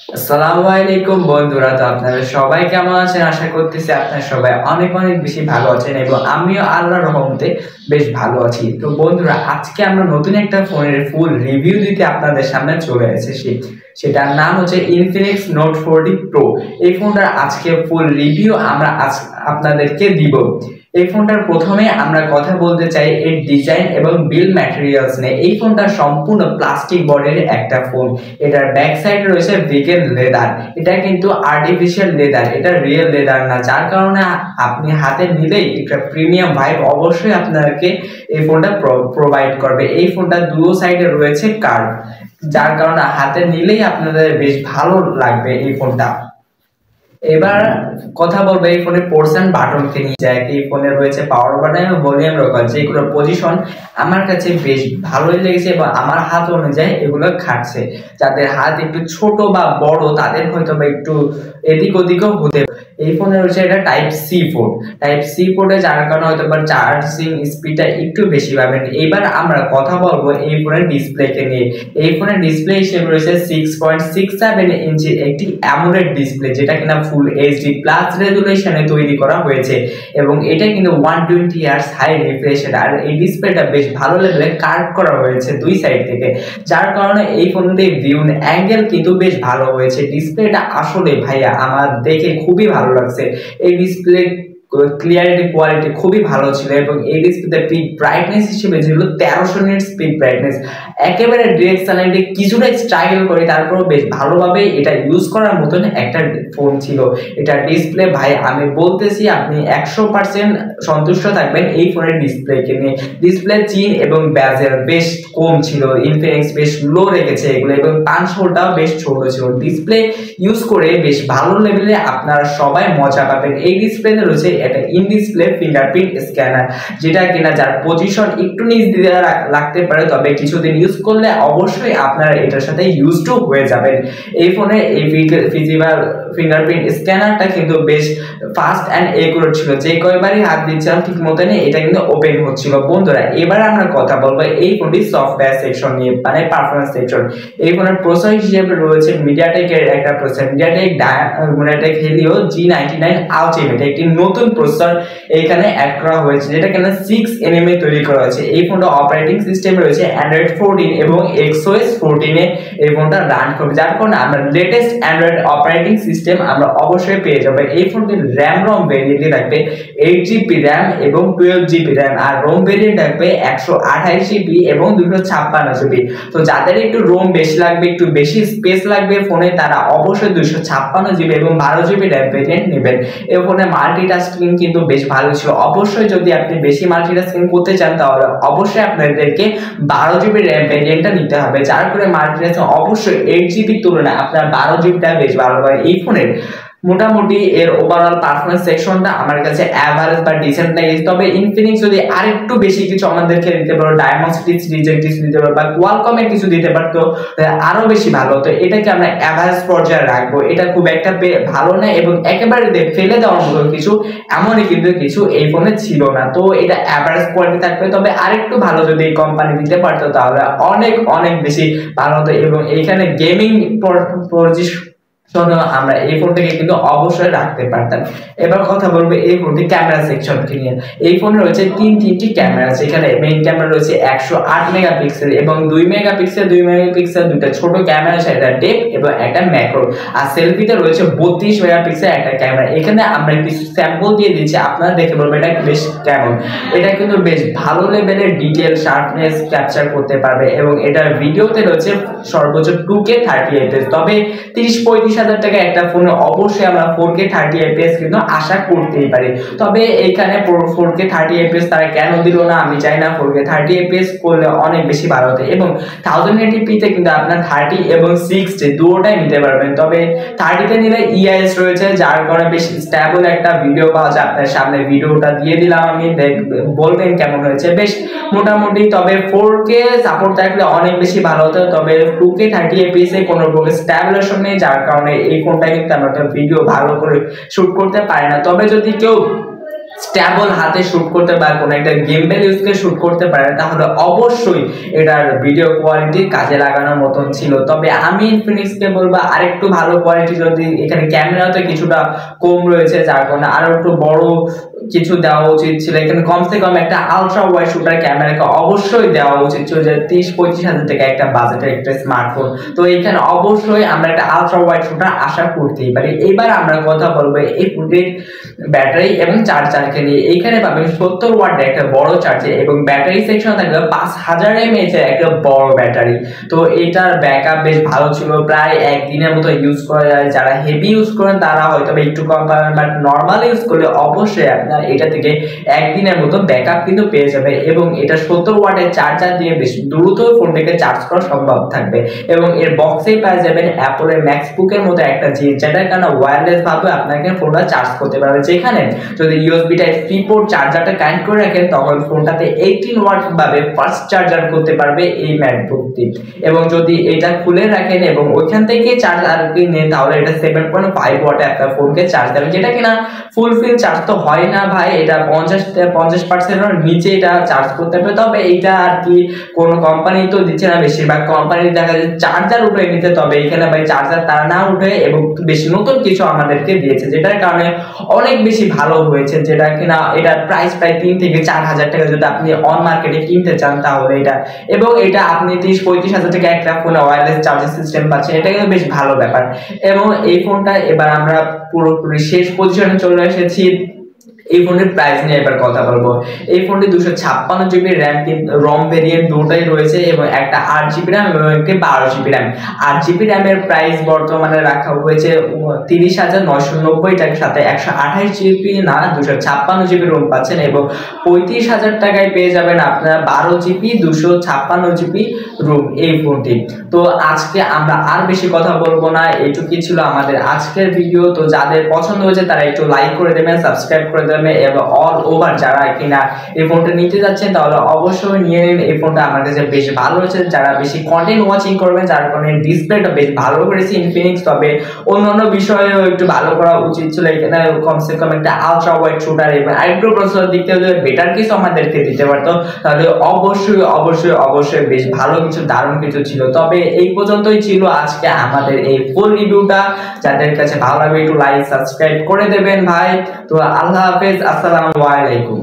আসসালামু আলাইকুম বন্ধুরা, তো আপনারা সবাই কেমন আছেন? আশা করতেছি আপনারা সবাই অনেক অনেক বেশি ভালো আছেন এবং আমিও আল্লাহর রহমতে বেশ ভালো আছি। তো বন্ধুরা, আজকে আমরা নতুন একটা ফোনের ফুল রিভিউ দিতে আপনাদের সামনে চলে এসেছি। সেটার নাম হচ্ছে ইনফিনিক্স নোট 40 প্রো। এই ফোনটার আজকে ফুল রিভিউ আমরা আপনাদেরকে দিব। এই ফোনটার প্রথমে আমরা কথা বলতে চাই এর ডিজাইন এবং বিল্ড ম্যাটেরিয়ালস নিয়ে। এই ফোনটা সম্পূর্ণ প্লাস্টিক বডির একটা ফোন। এটার ব্যাক সাইডে রয়েছে ভিগান লেদার। এটা কিন্তু আর্টিফিশিয়াল লেদার, এটা রিয়েল লেদার না, যার কারণে আপনি হাতে নিলেই একটা প্রিমিয়াম ভাইব অবশ্যই আপনাকে এই ফোনটা প্রোভাইড করবে। এই ফোনটা দুটো সাইডে রয়েছে কার্ভ, যার কারণে হাতে নিলেই আপনাদের বেশ ভালো লাগবে এই ফোনটা। এবার কথা বলবো এই ফোনের পোর্শন বাটনকে নিয়ে। যায় এই ফোনে রয়েছে পাওয়ার বাটন এবং ভলিউম রকার, যেগুলো পজিশন আমার কাছে বেশ ভালোই লেগেছে এবং আমার হাত অনুযায়ী এগুলো খাটছে। যাদের হাত একটু ছোট বা বড় তাদের হয়তো বা একটু এদিক ওদিকও হতে। এই ফোনে রয়েছে এটা type C port. Type C পোর্টে যার কারণে হয়তো বা চার্জিং স্পিডটা একটু বেশি পাবেন। এবার আমরা কথা বলবো এই ফোনের ডিসপ্লেকে নিয়ে। এই ফোনের ডিসপ্লে হিসেবে রয়েছে 6.67 ইঞ্চির একটি অ্যামোলেড ডিসপ্লে, যেটা কিনা ফুল এইচডি প্লাস রেজুলেশনে তৈরি করা হয়েছে এবং এটা কিন্তু 120 হার্টজ হাই রিফ্রেশ রেট। আর এই ডিসপ্লেটা বেশ ভালো লেভেলে কার্ভ করা হয়েছে দুই সাইড থেকে, যার কারণে এই ফোনটির ভিউ অ্যাঙ্গেল কিন্তু বেশ ভালো হয়েছে। ডিসপ্লেটা আসলে ভাইয়া আমার দেখে খুবই ভালো লাগছে। এই ডিসপ্লে ক্লিয়ারিটি কোয়ালিটি খুবই ভালো ছিল এবং এই ডিসপ্লেতে পিক ব্রাইটনেস হিসেবে ছিল 1300 নিটস পিক ব্রাইটনেস। একেবারে ডিরেকশনালিটি কিছুটা স্ট্রাগল করে, তারপরও বেশ ভালোভাবে এটা ইউজ করার মতন একটা ফোন ছিল। এটা ডিসপ্লে ভাই আমি বলতেছি আপনি 100% সন্তুষ্ট থাকবেন এই ফোনের ডিসপ্লেকে নিয়ে। ডিসপ্লে চিন এবং ব্যাজেল বেশ কম ছিল, ইনফিনিক্স বেশ লো রেখেছে এগুলো এবং পাঞ্চ হোলটাও বেশ ছোট ছিল। ডিসপ্লে ইউজ করে বেশ ভালো লেভেলে আপনারা সবাই মজা পাবেন। এই ডিসপ্লেতে রয়েছে একটা ইন ডিসপ্লে ফিঙ্গারপ্রিন্ট স্ক্যানার, যেটা কিনা যার পজিশন একটু নিচ দিয়ে লাগতে পারে, তবে কিছুদিন ইউজ করলে অবশ্যই আপনারা এটার সাথে ইউজ টু হয়ে যাবেন। এই ফোনে এই ফিজিক্যাল ফিঙ্গারপ্রিন্ট স্ক্যানারটা কিন্তু বেশ ফাস্ট অ্যান্ড একুরেট ছিল। যে কয়বারই হাত দিচ্ছিলাম ঠিক মতনই এটা কিন্তু ওপেন হচ্ছিল। বন্ধুরা, এবার আমরা কথা বলবো এই ফোনটির সফটওয়্যার সেকশন নিয়ে, মানে পারফরমেন্স সেকশন। এই ফোনের প্রসেসর হিসেবে রয়েছে মিডিয়াটেকের একটা processor, MediaTek Helio G99 ultimate, একটি নতুন প্রসেসর এখানে অ্যাড করা হয়েছে, যেটা কিনা 6nm এ তৈরি করা হয়েছে। এই ফোনটা অপারেটিং সিস্টেম রয়েছে অ্যান্ড্রয়েড 14 এবং XOS 14 এ এই ফোনটা রান করবে, যার কারণে আমরা লেটেস্ট অ্যান্ড্রয়েড অপারেটিং সিস্টেম আমরা অবশ্যই পেয়ে যাবো। এই ফোনটির র্যাম রম ভেরিয়েন্টে থাকবে 8GB র্যাম এবং 12GB র্যাম, আর রোম ভেরিয়েন্ট থাকবে 128GB এবং 256GB। তো যাদের একটু রোম বেশি লাগবে, একটু বেশি স্পেস লাগবে ফোনে, তারা অবশ্যই 256GB এবং 12GB র্যাম ভেরিয়েন্ট নেবেন। এই ফোনে মাল্টিটাস্কিং কিন্তু বেশ ভালো ছিল। অবশ্যই যদি আপনি বেশি মাল্টিটাস্কিং করতে চান তাহলে অবশ্যই আপনাদেরকে 12GB র্যাম ভেরিয়েন্টটা নিতে হবে, যার করে মাল্টিটাস্কিং অবশ্যই 8GB তুলনায় আপনার 12GBটা বেশ ভালো হয়। এই ফোনের মোটামুটি এর ওভারঅল পারফরম্যান্স সেকশনটা আমার কাছে এভারেজ বা ডিসেন্ট লেগেছে। তবে ইনফিনিক্স যদি আরেকটু বেশি কিছু আমাদেরকে দিতে পারো, ডায়মন্ড সিরিজের কিছু দিতে পারো বা কোয়ালকমের কিছু দিতে পারতো, আরো বেশি ভালো হতো। এটাকে আমরা এভারেজ পর্যায়ে রাখবো। এটা খুব একটা ভালো না এবং একেবারে ফেলে দেওয়ার মতো কিছু এমনই কিন্তু কিছু এই ফোনে ছিল না। তো এটা এভারেজ কোয়ালিটি থাকবে, তবে আরেকটু ভালো যদি এই কোম্পানি দিতে পারতো তাহলে অনেক অনেক বেশি ভালো হতো এবং এইখানে গেমিং আমরা এই ফোনটাকে কিন্তু অবশ্যই রাখতে পারতাম। এবার কথা বলবো এই ফোনটি ক্যামেরা সেকশনকে নিয়ে। এই ফোনে রয়েছে তিনটি ক্যামেরা, যেখানে মেইন ক্যামেরা রয়েছে 108 মেগাপিক্সেল এবং 2 মেগাপিক্সেল দুটো ছোট ক্যামেরা আছে, একটা ডেপ এবং একটা ম্যাক্রো। আর সেলফিতে রয়েছে 32 মেগাপিক্সেল একটা ক্যামেরা। এখানে আমরা কিছু স্যাম্পল দিয়ে দিচ্ছি, আপনারা দেখে বলবেন এটা বেশ কেমন। এটা কিন্তু বেশ ভালো লেভেলের ডিটেল শার্পনেস ক্যাপচার করতে পারবে এবং এটার ভিডিওতে রয়েছে সর্বোচ্চ 2K 30fps। তবে 30-35 হাজার টাকা একটা ফোনে অবশ্যই আমরা 4K 30fps কিন্তু আশা করতেই পারি। তবে এখানে 4K 30fps তারা কেন দিল না আমি চাই না। 4K 30fps করলে অনেক বেশি ভালো হতো এবং 1080p তে কিন্তু আপনার 30 এবং 60 দুটোটাই নিতে পারবেন। তবে 30 তে নিলে EIS রয়েছে, যার কারণে বেশ স্টেবল একটা ভিডিও পাওয়া যায়। আপনার সামনে ভিডিওটা দিয়ে দিলাম আমি, বলবেন কেমন হয়েছে। বেশ মোটামুটি, তবে 4K সাপোর্ট থাকলে অনেক বেশি ভালো হতো। তবে 2K 30fps এ কোনো প্রকার স্ট্যাবিলাইজেশন নেই, যার কারণে এই ফোনটা কিন্তু আমরা ভিডিও ভালো করে শুট করতে পারি না। তবে যদি কেউ স্ট্যাবল হাতে শুট করতে পারে, কোনো একটা গিম্বেল ইউজ করে শুট করতে পারে, তাহলে অবশ্যই এটার ভিডিও কোয়ালিটি কাজে লাগানোর মতন ছিল। তবে আমি ইনফিনিক্সকে বলবো আরেকটু ভালো কোয়ালিটি, যদি এখানে ক্যামেরাতে কিছুটা কম রয়েছে যার কারণে আরো একটু বড় কিছু দেওয়া উচিত ছিল। এখানে কমসে কম একটা আলট্রা ওয়াইড শুটার ক্যামেরাকে অবশ্যই দেওয়া উচিত ছিল, যে 30-35 হাজার টাকা একটা বাজেটের একটা স্মার্টফোন। তো এখানে অবশ্যই আমরা একটা আলট্রা ওয়াইড শুটার আশা করতেই পারি। এবার আমরা কথা বলবো এই ফোনটির ব্যাটারি এবং চার্জারকে নিয়ে। এইখানে পাবেন 70 ওয়াটের একটা বড় চার্জার এবং ব্যাটারি সেকশন থাকবে 5000 mAh এর একটা বড় ব্যাটারি। তো এটার ব্যাকআপ বেশ ভালো ছিল, প্রায় একদিনের মতো ইউজ করা যায়। যারা হেভি ইউজ করেন তারা হয়তো একটু কম পাবেন, বাট নর্মাল ইউজ করলে অবশ্যই আপনার এটা থেকে একদিনের মতো ব্যাকআপ কিন্তু পেয়ে যাবে। এবং এটা 70 ওয়াটের চার্জার দিয়ে বেশ দ্রুত ফোনটাকে চার্জ করা সম্ভব থাকবে। এবং এর বক্সেই পেয়ে যাবেন অ্যাপলের ম্যাক্সবুকের মতো একটা জিনিস, যেটার কারণে ওয়্যারলেস ভাবে আপনাকে ফোনটা চার্জ করতে পারবে। যেখানে যদি ইউএসবি টাইপ সি পোর্ট চার্জারটা কানেক্ট করে রাখেন তখন ফোনটাতে 18 ওয়াট ভাবে ফাস্ট চার্জার করতে পারবে এই ম্যাকবুকটি। এবং যদি এটা খুলে রাখেন এবং ওইখান থেকে চার্জ আর কি নেন তাহলে এটা 7.5 ওয়াটে আপনার ফোনকে চার্জ দেবে, যেটা কিনা ফুলফিল চার্জ তো হয় না ভাই, এটা 50% নিচে এটা চার্জ করতে হবে। তবে এটা আর কি কোনো কোম্পানি তো দিচ্ছে না, বেশিরভাগ কোম্পানি দেখা যায় চার্জার উঠে নিতে, তবে এখানে ভাই চার্জার তারা না উঠে এবং বেশি নতুন কিছু আমাদেরকে দিয়েছে, যেটার কারণে অনেক বেশি ভালো হয়েছে। যেটা কিনা এটার প্রাইস প্রায় 3 থেকে 4 হাজার টাকা যদি আপনি অন মার্কেটে কিনতে চান তাহলে এটা, এবং এটা আপনি 30-35 হাজার টাকা একটা ফোনে ওয়্যারলেস চার্জিং সিস্টেম পাচ্ছেন, এটা কিন্তু বেশ ভালো ব্যাপার। এবং এই ফোনটা এবার আমরা পুরোপুরি শেষ পজিশনে চলে এসেছি। এই ফোনের প্রাইস নিয়ে এবার কথা বলবো। এই ফোনটি 256GB র্যাম রম ভেরিয়েন্ট দুটোই রয়েছে এবং একটা 8GB র্যাম এবং একটি 12GB র্যাম। 8GB র্যামের প্রাইস বর্তমানে রাখা হয়েছে 30,990 টাকার সাথে 128GB না 256GB রোম পাচ্ছেন এবং 35,000 টাকায় পেয়ে যাবেন আপনারা 12GB 256GB রোম এই ফোনটি। তো আজকে আমরা আর বেশি কথা বলবো না, এইটুকুই ছিল আমাদের আজকের ভিডিও। তো যাদের পছন্দ হয়েছে তারা একটু লাইক করে দেবেন, সাবস্ক্রাইব করে দেবেন এবং অল ওভার যারা কিনা এই ফোনটা নিতে যাচ্ছেন তাহলে অবশ্যই নিয়ে নিন। এই ফোনটা আমার কাছে বেশ ভালো হয়েছে, যারা বেশি কন্টেন্ট ওয়াচিং করবেন যার কারণে ডিসপ্লেটা বেশ ভালো করেছে ইনফিনিক্স, তবে অন্যান্য বিষয়েও একটু ভালো করা উচিত ছিল। এখানে কমসে কম একটা আলট্রা ওয়াইড শুটার এবং আইপ্রো প্রসেসর দিক থেকে যদি বেটার কিছু আমাদেরকে দিতে পারতো তাহলে অবশ্যই অবশ্যই অবশ্যই বেশ ভালো কিছু দারুণ কিছু ছিল। তবে এই পর্যন্তই ছিল আজকে আমাদের এই ফুল রিভিউটা। যাদের কাছে ভালো লাগবে একটু লাইক সাবস্ক্রাইব করে দেবেন ভাই। তো আল্লাহ হাফেজ, আসসালামু আলাইকুম।